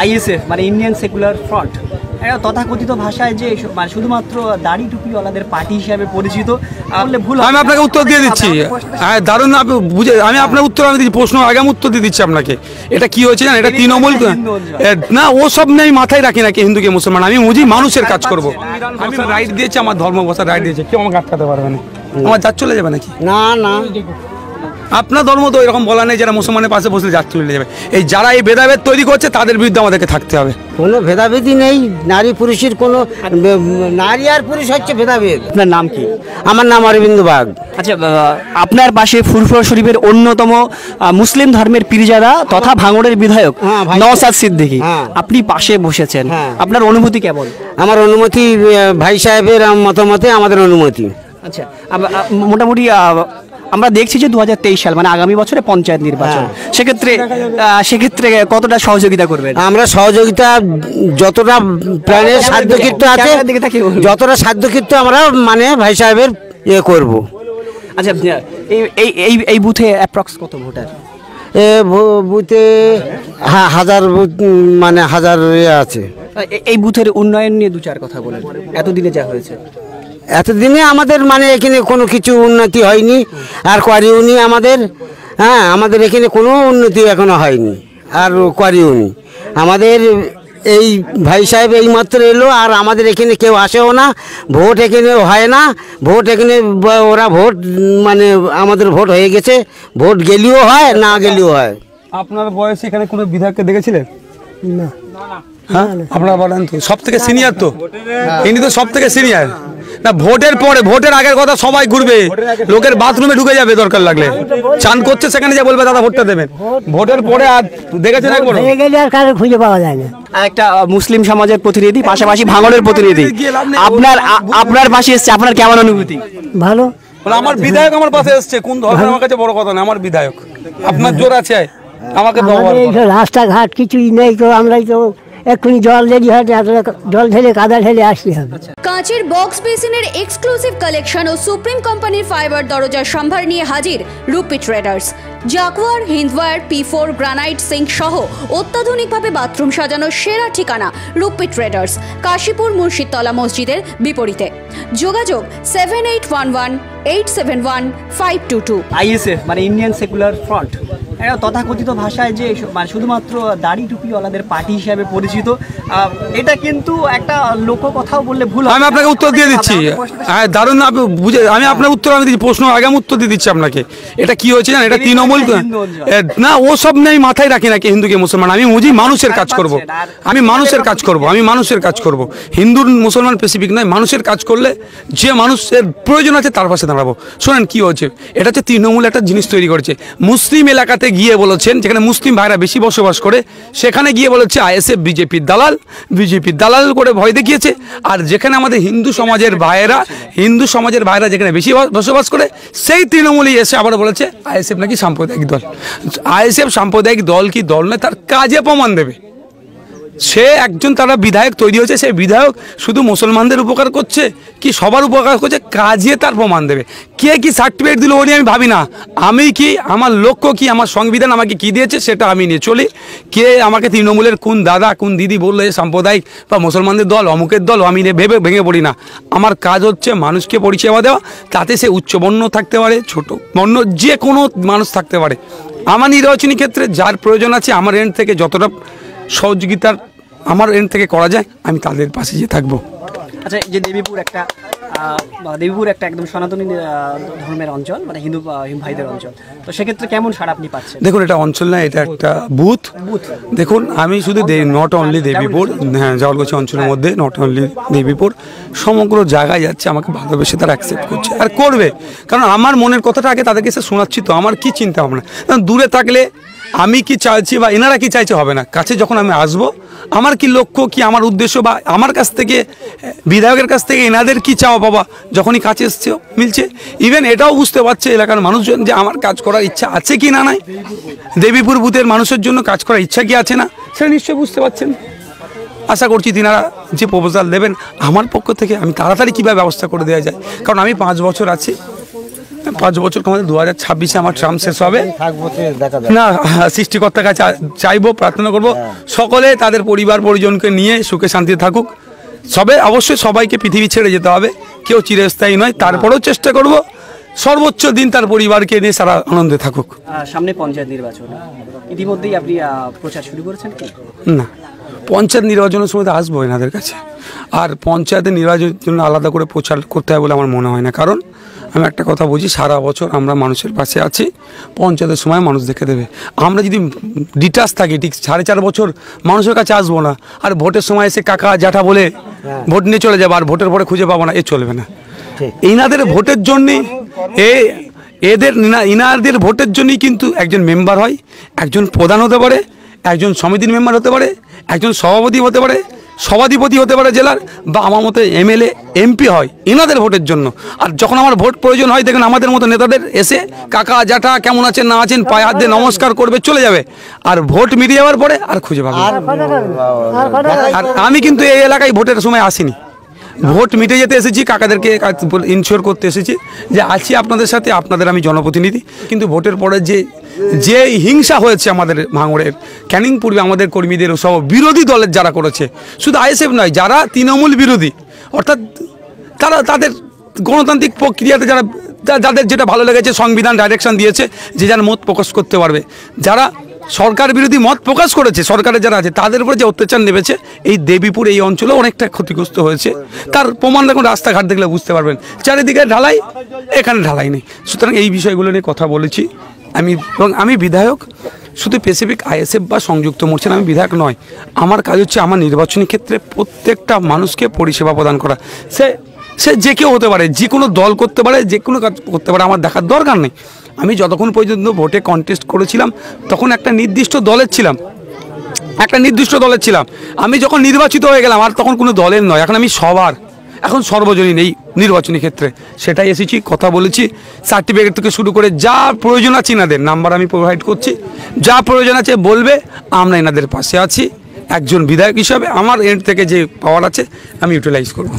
ISF মানে Indian secular front, তথাকথিত ভাষায় যে মানে শুধুমাত্র দাড়ি টুপিওয়ালাদের পার্টি হিসাবে পরিচিত, বললে ভুল। আমি আপনাকে উত্তর দিয়ে দিচ্ছি, দারুণ আপনি বুঝে, আমি আপনার উত্তর আমি দিচ্ছি, প্রশ্ন আগে আমি উত্তর দিয়ে দিচ্ছি আপনাকে। এটা কি হয়েছে জানেন, এটা তৃণমূল না, ও সব নেই মাথায় রাখি না, কে হিন্দু কে মুসলমান, আমি বুঝি মানুষের কাজ করবো। আমি রাইট দিয়েছি, আমার ধর্ম বসার রাইট দিয়েছে, কেউ আমাকে আটকাতে পারবে না। আমার জাত চলে যাবে নাকি? না না, আপনার ধর্ম তো এরকম বলা নেই যারা মুসলমানের পাশে বসে জাত চলে যাবে। এই যারা এই ভেদাভেদ তৈরি করছে তাদের বিরুদ্ধে আমাদেরকে থাকতে হবে। কোনো ভেদাভেদই নেই, নারী পুরুষের কোনো, নারী আর পুরুষ হচ্ছে ভেদাভেদ। আপনার নাম কি? আমার নাম অরবিন্দ বাগ। আচ্ছা, আপনার পাশে ফুরফুরা শরীফের অন্যতম মুসলিম ধর্মের পীরজাদা তথা ভাঙড়ের বিধায়ক নওশাদ সিদ্দিকী, আপনি পাশে বসেছেন, আপনার অনুভূতি কেমন? আমার অনুমতি, ভাই সাহেবের মতামতে আমাদের অনুমতি। আচ্ছা, মোটামুটি আমরা দেখছি যে 2023 সাল মানে আগামী বছরে পঞ্চায়েত নির্বাচন, সেক্ষেত্রে কতটা সহযোগিতা করবেন? আমরা সহযোগিতা যতটা প্রাণের সাধ্যকৃত্য আছে, যতটা সাধ্যকৃত্য আমরা মানে ভাই সাহেবের করব। আচ্ছা, এই বুথে অ্যাপ্রক্স কত ভোটার? বুথে হাজার, মানে হাজার আছে। এই বুথের উন্নয়ন নিয়ে দু চার কথা বলেন, এতদিনে যা হয়েছে। এতদিনে আমাদের মানে এখানে কোনো কিছু উন্নতি হয়নি, আর করিওনি আমাদের। হ্যাঁ, আমাদের এখানে কোনো উন্নতি এখনো হয়নি, আর করিওনি। আমাদের এই ভাই সাহেব এই মাত্র এলো, আর আমাদের এখানে কেউ আসেও না, ভোট এখানে হয় না। ভোট এখানে ওরা ভোট মানে আমাদের ভোট হয়ে গেছে, ভোট গেলেও হয়, না গেলেও হয়। আপনার বয়সে এখানে কোনো বিধায়ককে দেখেছিলেন? না। হ্যাঁ, আপনারা বলেন তো, সব থেকে সিনিয়র তো ইনি, তো সব থেকে সিনিয়র না। ভোটের পরে, ভোটের আগের কথা সবাই ঘুরবে, লোকের বাথরুমে ঢুকে যাবে দরকার লাগলে, চান করছে সেখানে যা বলবে দাদা ভোটটা দেবেন। ভোটের পরে আর দেখেছেন একবার খুঁজে পাওয়া যায় না। একটা মুসলিম সমাজের প্রতিনিধি, পাশাপাশি ভাঙড়ের প্রতিনিধি, আপনার পাশে এসছে, আপনার কেমন অনুভূতি? ভালো। আমার বিধায়ক আমার পাশে এসছে, কোন ধর্ম আমার কাছে বড় কথা না, আমার বিধায়ক। আপনার জোর আছে আমাকে, রাস্তাঘাট কিছুই নেই তো, আমরাই তো এক্ষুনি জল ঢেলে কাদা ঢেলে আসতে হবে। কাঁচের বক্স বেসিনের এক্সক্লুসিভ কালেকশন ও সুপ্রিম কোম্পানির ফাইবার দরজার সম্ভার নিয়ে হাজির Rupee traders. Jaguar, Hindware, P4 granite sink সহ অত্যাধুনিকভাবে বাথরুম সাজানোর সেরা ঠিকানা রূপী ট্রেডার্স, কাশীপুর মুর্শিদতলা মসজিদের বিপরীতে। যোগাযোগ 7811871522। আইএসএফ মানে ইন্ডিয়ান সেকুলার ফ্রন্ট, তথাকথিত ভাষায় যে মানে শুধুমাত্র দাড়ি টুপিওয়ালাদের পার্টি হিসাবে পরিচিত, এটা কিন্তু একটা লোককথাও বললে ভুল। আমি আপনাকে উত্তর দিয়ে দিচ্ছি, দারুণ আপনি বুঝে, আমি আপনার উত্তর আমি দিচ্ছি, প্রশ্ন আগে আমি উত্তর দিয়ে দিচ্ছি আপনাকে। এটা কি হয়েছে জানেন, এটা তৃণমূল না, ও সব নেই মাথায় রাখি না, কে হিন্দু কে মুসলমান, আমি বুঝি মানুষের কাজ করব। আমি মানুষের কাজ করব, আমি মানুষের কাজ করব, হিন্দু মুসলমান স্পেসিফিক নয়, মানুষের কাজ করলে যে মানুষের প্রয়োজন আছে তার পাশে দাঁড়াবো। শোনেন কি হচ্ছে, এটা হচ্ছে তৃণমূল একটা জিনিস তৈরি করেছে। মুসলিম এলাকাতে গিয়ে বলেছেন, যেখানে মুসলিম ভাইরা বেশি বসবাস করে, সেখানে গিয়ে বলেছে আইএসএফ বিজেপির দালাল করে ভয় দেখিয়েছে। আর যেখানে আমাদের হিন্দু সমাজের ভাইরা যেখানে বেশি বসবাস করে, সেই তৃণমূলই এসে আবার বলেছে আইএসএফ নাকি সাম্প্রদায়িক দল। আইএসএফ সাম্প্রদায়িক দল কি দল নয়, তার কাজে প্রমাণ দেবে। সে একজন, তারা বিধায়ক তৈরি হয়েছে, সেই বিধায়ক শুধু মুসলমানদের উপকার করছে কি সবার উপকার করছে, কাজে তার প্রমাণ দেবে। কে কি সার্টিফিকেট দিল ও নিয়ে আমি ভাবি না, আমি কি, আমার লক্ষ্য কি, আমার সংবিধান আমাকে কি দিয়েছে সেটা আমি নিয়ে চলি। কে আমাকে তৃণমূলের কোন দাদা কোন দিদি বললো সাম্প্রদায়িক বা মুসলমানদের দল অমুকের দল, আমি ভেবে ভেঙে পড়ি না। আমার কাজ হচ্ছে মানুষকে পরিষেবা দেওয়া, তাতে সে উচ্চবর্ণ থাকতে পারে, ছোট বর্ণ, যে কোনো মানুষ থাকতে পারে। আমার নির্বাচনী ক্ষেত্রে যার প্রয়োজন আছে, আমার এন্ড থেকে যতটা সহযোগিতার আমার এন্ড থেকে করা যায়, আমি তাদের পাশে গিয়ে থাকবো। আচ্ছা, যে দেবীপুর একটা একদম সনাতনী ধর্মের অঞ্চল, মানে হিন্দু ভাইদের অঞ্চল, তো সেক্ষেত্রে কেমন সাড়া আপনি পাচ্ছেন? দেখুন, এটা অঞ্চল না, এটা একটা বুথ। দেখুন, আমি শুধু নট অনলি দেবীপুর, হ্যাঁ, জলগোছি অঞ্চলের মধ্যে নট অনলি দেবীপুর, সমগ্র জায়গায় যাচ্ছে, আমাকে ভালোবেসে তারা অ্যাকসেপ্ট করছে আর করবে। কারণ আমার মনের কথাটা আগে তাদেরকে এসে শোনাচ্ছি, তো আমার কি চিন্তা ভাবনা। দূরে থাকলে আমি কি চাইছি বা এনারা কি চাইছে হবে না, কাছে যখন আমি আসবো, আমার কি লক্ষ্য কি, আমার উদ্দেশ্য, বা আমার কাছ থেকে বিধায়কের কাছ থেকে এনাদের কি চাওয়া পাবা, যখনই কাছে এসছে মিলছে। ইভেন এটাও বুঝতে পারছে এলাকার মানুষজন যে আমার কাজ করার ইচ্ছা আছে কি না নাই, দেবীপুর বুথের মানুষের জন্য কাজ করার ইচ্ছা কি আছে না, সেটা নিশ্চয়ই বুঝতে পারছেন। আশা করছি তিনারা যে প্রপোজাল দেবেন আমার পক্ষ থেকে, আমি তাড়াতাড়ি কীভাবে ব্যবস্থা করে দেওয়া যায়। কারণ আমি 5 বছর আছি, 5 বছর আমাদের 2026-এ আমার ট্রাম শেষ হবে না। সৃষ্টিকর্তার কাছে চাইবো, প্রার্থনা করব সকলে তাদের পরিবার পরিজনকে নিয়ে সুখে শান্তিতে থাকুক। অবশ্যই সবাইকে পৃথিবী ছেড়ে যেতে হবে, কেউ চিরস্থায়ী নয়। তারপরেও চেষ্টা করব সর্বোচ্চ দিন তার পরিবারকে নিয়ে সারা আনন্দে থাকুক। সামনে পঞ্চায়েত নির্বাচন, ইতিমধ্যেই আপনি প্রচার শুরু করেছেন কি? না, পঞ্চায়েত নির্বাচনের সময় তো আসবো এনাদের কাছে, আর পঞ্চায়েতের নির্বাচনের জন্য আলাদা করে প্রচার করতে হয় বলে আমার মনে হয় না। কারণ আমি একটা কথা বুঝি, সারা বছর আমরা মানুষের পাশে আছি, পঞ্চায়েতের সময় মানুষ দেখে দেবে। আমরা যদি ডিটাচ থাকি ঠিক 4.5 বছর মানুষের কাছে আসবো না, আর ভোটের সময় এসে কাকা জ্যাঠা বলে ভোট নিয়ে চলে যাবো, আর ভোটের পরে খুঁজে পাবো না, এ চলবে না। ইনাদের ভোটের জন্যই ইনাদের ভোটের জন্যই কিন্তু একজন মেম্বার হয়, একজন প্রধান হতে পারে, একজন সমিতির মেম্বার হতে পারে, একজন সভাপতি হতে পারে, সভাধিপতি হতে পারে জেলার, বা আমার মতো MLA MP হয় এনাদের ভোটের জন্য। আর যখন আমার ভোট প্রয়োজন হয়, দেখেন আমাদের মতো নেতাদের এসে কাকা জ্যাঠা কেমন আছেন না আছেন পায়ে হাত দিয়ে নমস্কার করবে, চলে যাবে, আর ভোট মিটে যাওয়ার পরে আর খুঁজে পাবে। আর আমি কিন্তু এই এলাকায় ভোটের সময় আসিনি, ভোট মিটে যেতে এসেছি, কাকাদেরকে ইনশিওর করতে এসেছি যে আছি আপনাদের সাথে, আপনাদের আমি জনপ্রতিনিধি। কিন্তু ভোটের পরে যে হিংসা হয়েছে আমাদের ভাঙড়ের ক্যানিং পূর্বে আমাদের কর্মীদের সহ বিরোধী দলের যারা করেছে, শুধু ISF নয়, যারা তৃণমূল বিরোধী, অর্থাৎ তাদের গণতান্ত্রিক প্রক্রিয়াতে যাদের যেটা ভালো লেগেছে, সংবিধান ডাইরেকশন দিয়েছে যে যার মত প্রকাশ করতে পারবে, যারা সরকার বিরোধী মত প্রকাশ করেছে, সরকারের যারা আছে তাদের উপরে যে অত্যাচার নেমেছে, এই দেবীপুর এই অঞ্চলে অনেকটা ক্ষতিগ্রস্ত হয়েছে। তার প্রমাণ দেখুন, রাস্তাঘাট দেখলে বুঝতে পারবেন, চারিদিকে ঢালাই, এখানে ঢালাই নেই। সুতরাং এই বিষয়গুলো নিয়ে কথা বলেছি এবং আমি বিধায়ক, শুধু স্পেসিফিক ISF বা সংযুক্ত মোর্চার আমি বিধায়ক নয়। আমার কাজ হচ্ছে আমার নির্বাচনী ক্ষেত্রে প্রত্যেকটা মানুষকে পরিষেবা প্রদান করা। সে যে কেউ হতে পারে, যে কোনো দল করতে পারে, যে কোনো কাজ করতে পারে, আমার দেখার দরকার নেই। আমি যতক্ষণ পর্যন্ত ভোটে কন্টেস্ট করেছিলাম তখন একটা নির্দিষ্ট দলের ছিলাম, আমি যখন নির্বাচিত হয়ে গেলাম আর তখন কোনো দলের নয়, এখন আমি সবার, এখন সর্বজনীন এই নির্বাচনী ক্ষেত্রে সেটাই এসেছি, কথা বলেছি। সার্টিফিকেট থেকে শুরু করে যা প্রয়োজন আছে এনাদের নাম্বার আমি প্রোভাইড করছি, যা প্রয়োজন আছে বলবে, আমরা এনাদের পাশে আছি। একজন বিধায়ক হিসাবে আমার এন্ড থেকে যে পাওয়ার আছে আমি ইউটিলাইজ করব।